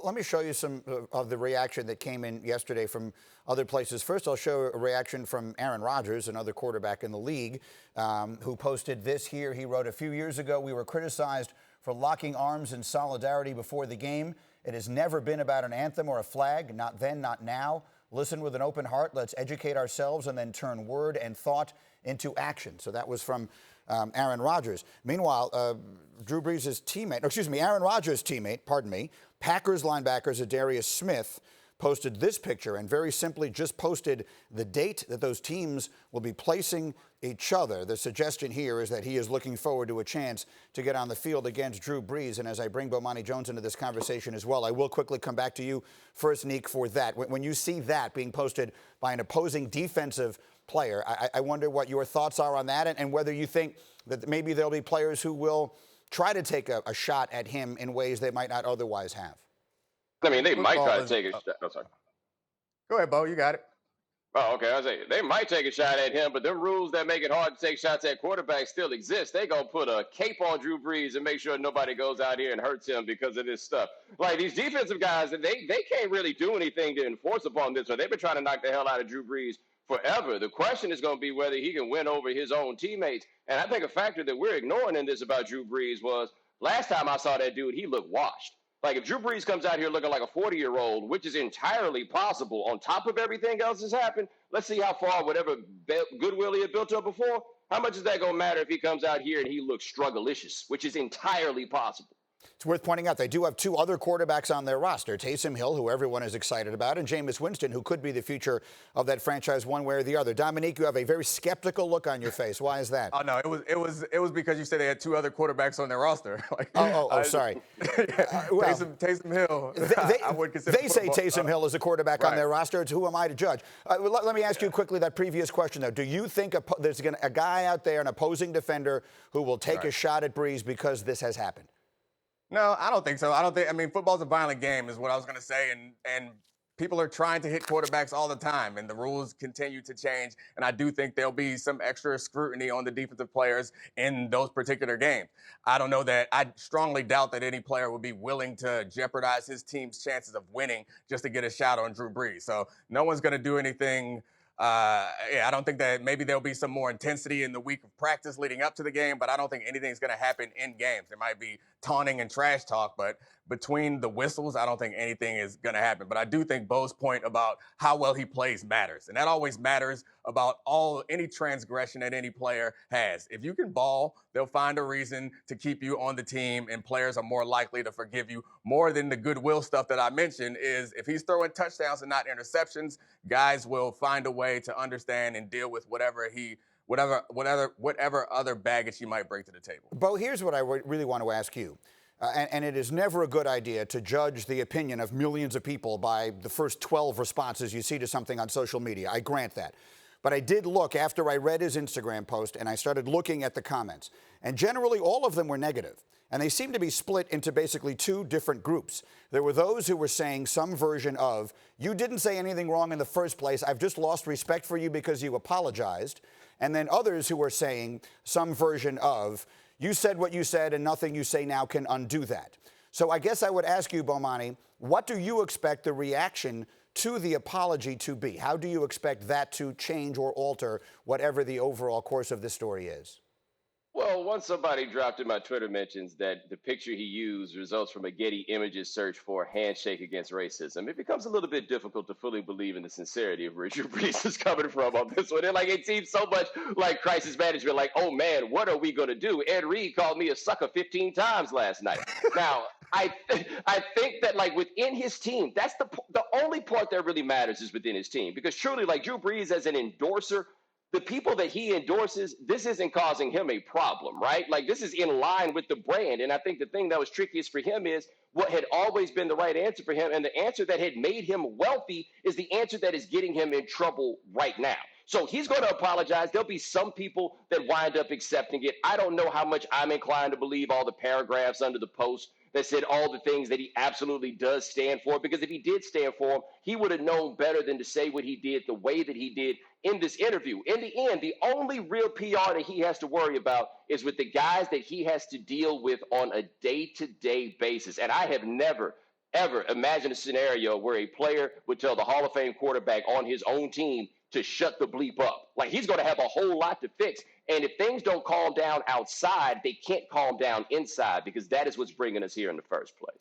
Let me show you some of the reaction that came in yesterday from other places. First, I'll show a reaction from Aaron Rodgers, another quarterback in the league, who posted this here. He wrote, "A few years ago, we were criticized for locking arms in solidarity before the game. It has never been about an anthem or a flag. Not then, not now. Listen with an open heart. Let's educate ourselves and then turn word and thought into action." So that was from Aaron Rodgers. Meanwhile, Aaron Rodgers' teammate, Packers linebacker Zadarius Smith, posted this picture and very simply just posted the date that those teams will be placing each other. The suggestion here is that he is looking forward to a chance to get on the field against Drew Brees. And as I bring Bomani Jones into this conversation as well, I will quickly come back to you first, Neek, for that. When you see that being posted by an opposing defensive player, I wonder what your thoughts are on that and whether you think that maybe there'll be players who will try to take a shot at him in ways they might not otherwise have. I mean, they might try to take a shot. Oh, sorry. Go ahead, Bo. You got it. Oh, okay. I was saying they might take a shot at him, but the rules that make it hard to take shots at quarterbacks still exist. They gonna put a cape on Drew Brees and make sure nobody goes out here and hurts him because of this stuff. Like these defensive guys, they can't really do anything to enforce upon this. So they've been trying to knock the hell out of Drew Brees forever. The question is going to be whether he can win over his own teammates. And I think a factor that we're ignoring in this about Drew Brees was last time I saw that dude, he looked washed. Like if Drew Brees comes out here looking like a 40-year-old, which is entirely possible on top of everything else that's happened, let's see how far whatever goodwill he had built up before, how much is that going to matter if he comes out here and he looks strugglicious, which is entirely possible. It's worth pointing out they do have two other quarterbacks on their roster, Taysom Hill, who everyone is excited about, and Jameis Winston, who could be the future of that franchise one way or the other. Dominique, you have a very skeptical look on your face. Why is that? Oh no, it was because you said they had two other quarterbacks on their roster. Sorry. Taysom Hill. I would consider. They say Taysom Hill is a quarterback on their roster. Who am I to judge? Let me ask you quickly that previous question, though. Do you think there's a guy out there, an opposing defender, who will take a shot at Brees because this has happened? No, I don't think so. I mean, football's a violent game is what I was going to say. And people are trying to hit quarterbacks all the time, and the rules continue to change. And I do think there'll be some extra scrutiny on the defensive players in those particular games. I don't know that. I strongly doubt that any player would be willing to jeopardize his team's chances of winning just to get a shot on Drew Brees. So no one's going to do anything. I don't think that maybe there'll be some more intensity in the week of practice leading up to the game, but I don't think anything's going to happen in games. There might be taunting and trash talk, but between the whistles, I don't think anything is going to happen. But I do think Bo's point about how well he plays matters, and that always matters about any transgression that any player has. If you can ball, they'll find a reason to keep you on the team, and players are more likely to forgive you. More than the goodwill stuff that I mentioned is if he's throwing touchdowns and not interceptions, guys will find a way to understand and deal with whatever other baggage he might bring to the table. Bo, here's what I really want to ask you. And it is never a good idea to judge the opinion of millions of people by the first 12 responses you see to something on social media. I grant that. But I did look after I read his Instagram post, and I started looking at the comments. And generally, all of them were negative. And they seem to be split into basically two different groups. There were those who were saying some version of, you didn't say anything wrong in the first place, I've just lost respect for you because you apologized. And then others who were saying some version of, you said what you said and nothing you say now can undo that. So I guess I would ask you, Bomani, what do you expect the reaction to the apology to be? How do you expect that to change or alter whatever the overall course of this story is? Well, once somebody dropped in my Twitter mentions that the picture he used results from a Getty Images search for a handshake against racism, it becomes a little bit difficult to fully believe in the sincerity of where Drew Brees is coming from on this one. And it seems so much like crisis management, like, oh man, what are we going to do? Ed Reed called me a sucker 15 times last night. Now, I think that within his team, that's the only part that really matters is within his team, because truly Drew Brees as an endorser, the people that he endorses, this isn't causing him a problem, right? This is in line with the brand. And I think the thing that was trickiest for him is what had always been the right answer for him. And the answer that had made him wealthy is the answer that is getting him in trouble right now. So he's going to apologize. There'll be some people that wind up accepting it. I don't know how much I'm inclined to believe all the paragraphs under the post that said all the things that he absolutely does stand for, because if he did stand for him, he would have known better than to say what he did the way that he did in this interview. In the end, the only real PR that he has to worry about is with the guys that he has to deal with on a day-to-day basis. And I have never, ever imagine a scenario where a player would tell the Hall of Fame quarterback on his own team to shut the bleep up. Like, he's going to have a whole lot to fix. And if things don't calm down outside, they can't calm down inside, because that is what's bringing us here in the first place.